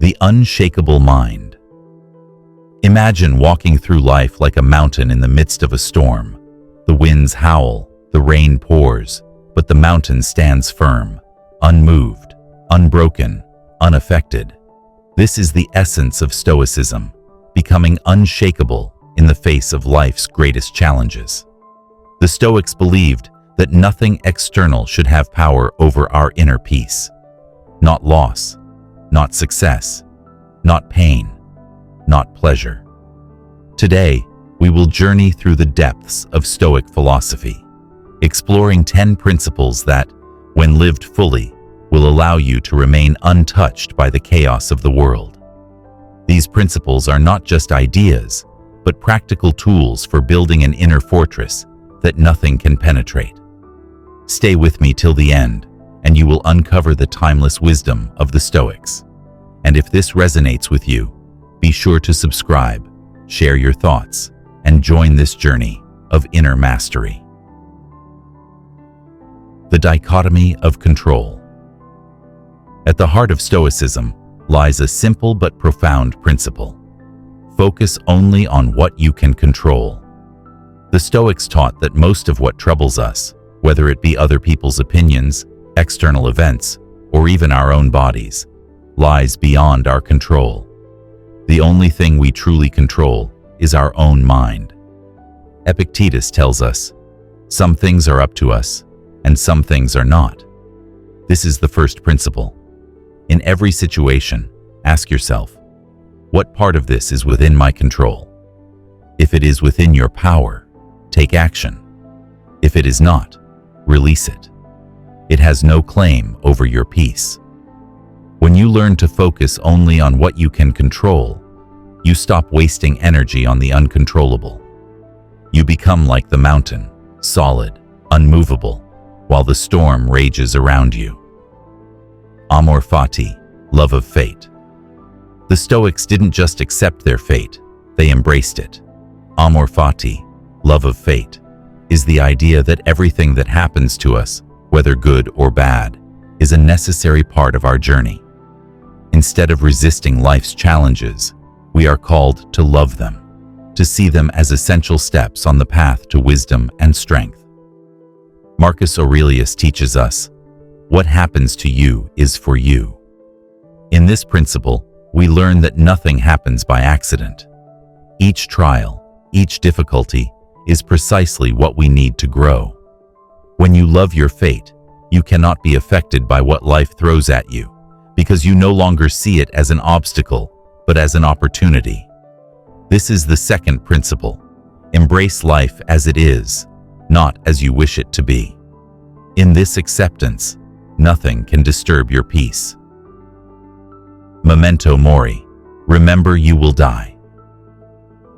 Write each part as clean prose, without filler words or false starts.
The unshakable mind. Imagine walking through life like a mountain in the midst of a storm. The winds howl, the rain pours, but the mountain stands firm, unmoved, unbroken, unaffected. This is the essence of Stoicism, becoming unshakable in the face of life's greatest challenges. The Stoics believed that nothing external should have power over our inner peace. Not loss, not success, not pain, not pleasure. Today, we will journey through the depths of Stoic philosophy, exploring 10 principles that, when lived fully, will allow you to remain untouched by the chaos of the world. These principles are not just ideas, but practical tools for building an inner fortress that nothing can penetrate. Stay with me till the end, and you will uncover the timeless wisdom of the Stoics. And if this resonates with you, be sure to subscribe, share your thoughts, and join this journey of inner mastery. The dichotomy of control. At the heart of Stoicism lies a simple but profound principle. Focus only on what you can control. The Stoics taught that most of what troubles us, whether it be other people's opinions, external events, or even our own bodies, lies beyond our control. The only thing we truly control is our own mind. Epictetus tells us, some things are up to us, and some things are not. This is the first principle. In every situation, ask yourself, what part of this is within my control? If it is within your power, take action. If it is not, release it. It has no claim over your peace. When you learn to focus only on what you can control, you stop wasting energy on the uncontrollable. You become like the mountain, solid, unmovable, while the storm rages around you. Amor fati, love of fate. The Stoics didn't just accept their fate, they embraced it. Amor fati, love of fate, is the idea that everything that happens to us, whether good or bad, is a necessary part of our journey. Instead of resisting life's challenges, we are called to love them, to see them as essential steps on the path to wisdom and strength. Marcus Aurelius teaches us, what happens to you is for you. In this principle, we learn that nothing happens by accident. Each trial, each difficulty, is precisely what we need to grow. When you love your fate, you cannot be affected by what life throws at you, because you no longer see it as an obstacle, but as an opportunity. This is the second principle. Embrace life as it is, not as you wish it to be. In this acceptance, nothing can disturb your peace. Memento mori, remember you will die.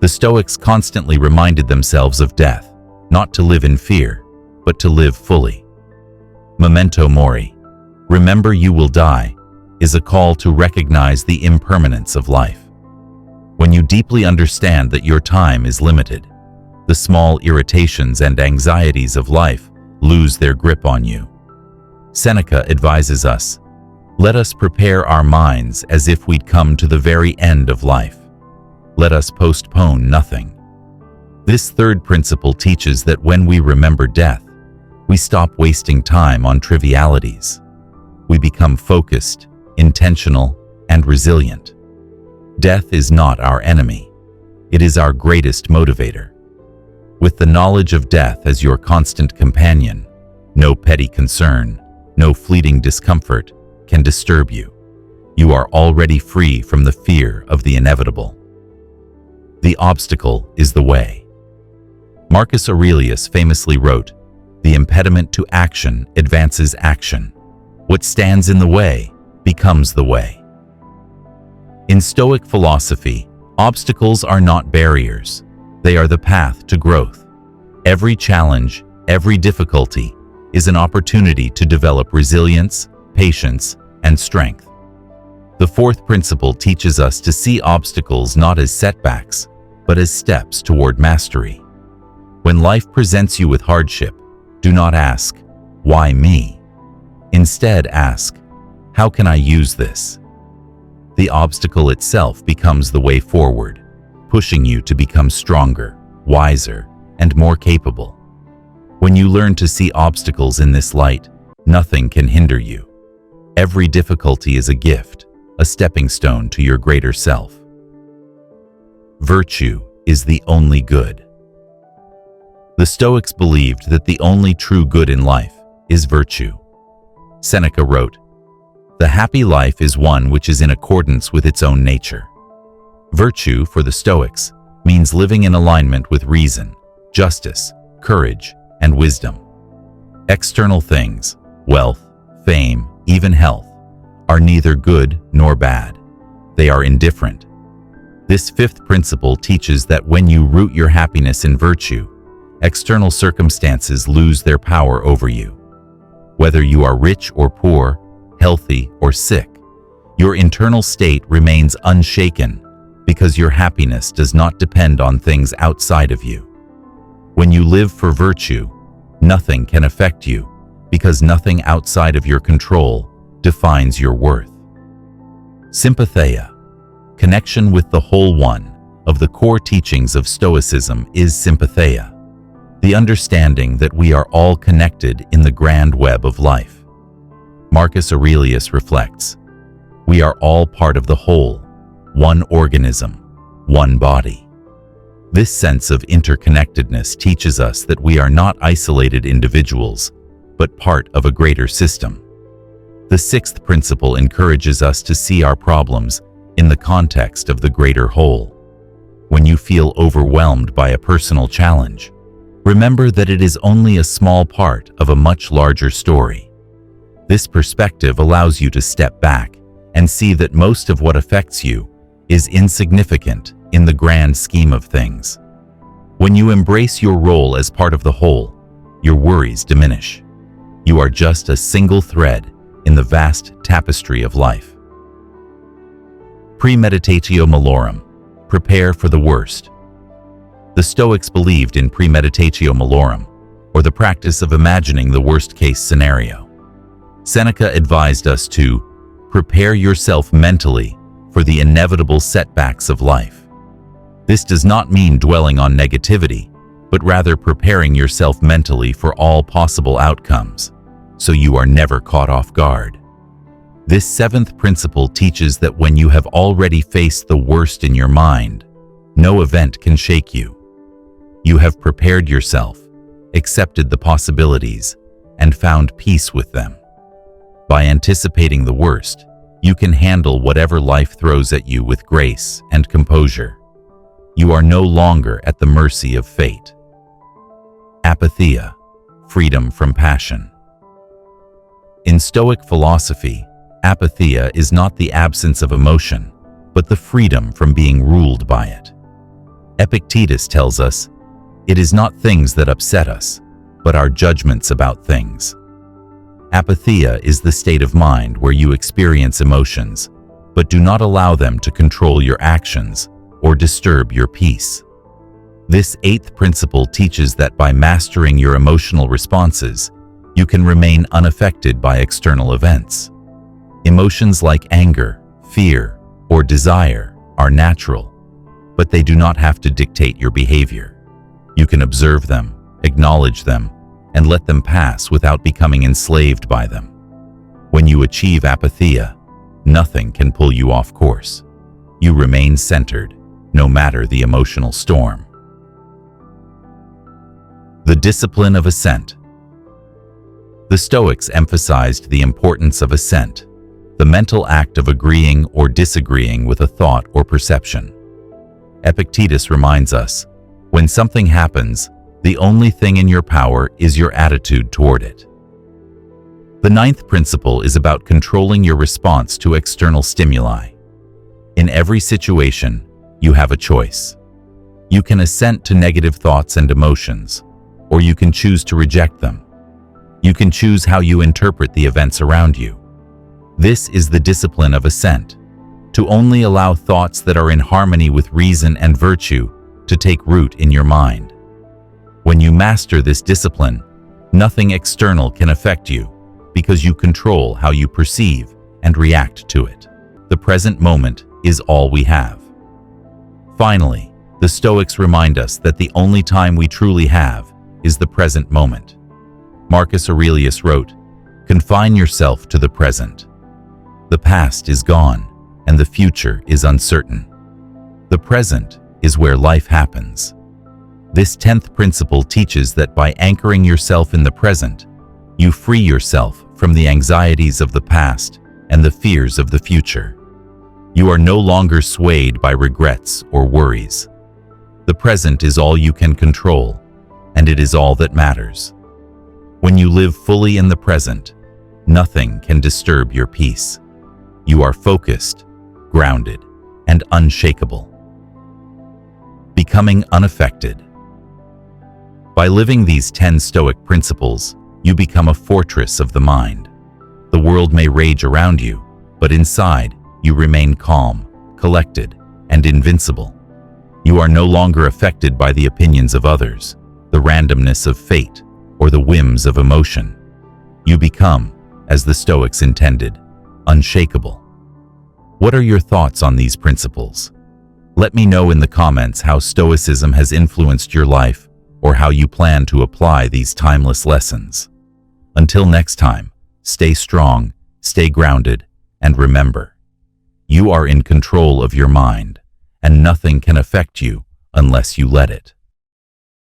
The Stoics constantly reminded themselves of death, not to live in fear, but to live fully. Memento mori, remember you will die, is a call to recognize the impermanence of life. When you deeply understand that your time is limited, the small irritations and anxieties of life lose their grip on you. Seneca advises us, let us prepare our minds as if we'd come to the very end of life. Let us postpone nothing. This third principle teaches that when we remember death, we stop wasting time on trivialities. We become focused, intentional, and resilient. Death is not our enemy. It is our greatest motivator. With the knowledge of death as your constant companion, no petty concern, no fleeting discomfort can disturb you. You are already free from the fear of the inevitable. The obstacle is the way. Marcus Aurelius famously wrote, the impediment to action advances action. What stands in the way becomes the way. In Stoic philosophy, obstacles are not barriers. They are the path to growth. Every challenge, every difficulty is an opportunity to develop resilience, patience, and strength. The fourth principle teaches us to see obstacles not as setbacks, but as steps toward mastery. When life presents you with hardship, do not ask, why me? Instead ask, how can I use this? The obstacle itself becomes the way forward, pushing you to become stronger, wiser, and more capable. When you learn to see obstacles in this light, nothing can hinder you. Every difficulty is a gift, a stepping stone to your greater self. Virtue is the only good. The Stoics believed that the only true good in life is virtue. Seneca wrote, "The happy life is one which is in accordance with its own nature." Virtue, for the Stoics, means living in alignment with reason, justice, courage, and wisdom. External things, wealth, fame, even health, are neither good nor bad. They are indifferent. This fifth principle teaches that when you root your happiness in virtue, external circumstances lose their power over you. Whether you are rich or poor, healthy or sick, your internal state remains unshaken because your happiness does not depend on things outside of you. When you live for virtue, nothing can affect you because nothing outside of your control defines your worth. Sympathia, connection with the whole one, of the core teachings of Stoicism is sympathia, the understanding that we are all connected in the grand web of life. Marcus Aurelius reflects, "We are all part of the whole, one organism, one body." This sense of interconnectedness teaches us that we are not isolated individuals, but part of a greater system. The sixth principle encourages us to see our problems in the context of the greater whole. When you feel overwhelmed by a personal challenge, remember that it is only a small part of a much larger story. This perspective allows you to step back and see that most of what affects you is insignificant in the grand scheme of things. When you embrace your role as part of the whole, your worries diminish. You are just a single thread in the vast tapestry of life. Premeditatio malorum, prepare for the worst. The Stoics believed in premeditatio malorum, or the practice of imagining the worst-case scenario. Seneca advised us to prepare yourself mentally for the inevitable setbacks of life. This does not mean dwelling on negativity, but rather preparing yourself mentally for all possible outcomes, so you are never caught off guard. This seventh principle teaches that when you have already faced the worst in your mind, no event can shake you. You have prepared yourself, accepted the possibilities, and found peace with them. By anticipating the worst, you can handle whatever life throws at you with grace and composure. You are no longer at the mercy of fate. Apathia, freedom from passion. In Stoic philosophy, apathia is not the absence of emotion, but the freedom from being ruled by it. Epictetus tells us, "It is not things that upset us, but our judgments about things." Apathia is the state of mind where you experience emotions, but do not allow them to control your actions or disturb your peace. This eighth principle teaches that by mastering your emotional responses, you can remain unaffected by external events. Emotions like anger, fear, or desire are natural, but they do not have to dictate your behavior. You can observe them, acknowledge them, and let them pass without becoming enslaved by them. When you achieve apathia, nothing can pull you off course. You remain centered, no matter the emotional storm. The discipline of ascent. The Stoics emphasized the importance of ascent, the mental act of agreeing or disagreeing with a thought or perception. Epictetus reminds us, when something happens, the only thing in your power is your attitude toward it. The ninth principle is about controlling your response to external stimuli. In every situation, you have a choice. You can assent to negative thoughts and emotions, or you can choose to reject them. You can choose how you interpret the events around you. This is the discipline of ascent, to only allow thoughts that are in harmony with reason and virtue to take root in your mind. When you master this discipline, nothing external can affect you because you control how you perceive and react to it. The present moment is all we have. Finally, the Stoics remind us that the only time we truly have is the present moment. Marcus Aurelius wrote, "Confine yourself to the present. The past is gone, and the future is uncertain. The present is where life happens." This 10th principle teaches that by anchoring yourself in the present, you free yourself from the anxieties of the past and the fears of the future. You are no longer swayed by regrets or worries. The present is all you can control, and it is all that matters. When you live fully in the present, nothing can disturb your peace. You are focused, grounded, and unshakable. Becoming unaffected. By living these 10 Stoic principles, you become a fortress of the mind. The world may rage around you, but inside, you remain calm, collected, and invincible. You are no longer affected by the opinions of others, the randomness of fate, or the whims of emotion. You become, as the Stoics intended, unshakable. What are your thoughts on these principles? Let me know in the comments how Stoicism has influenced your life or how you plan to apply these timeless lessons. Until next time, stay strong, stay grounded, and remember, you are in control of your mind, and nothing can affect you unless you let it.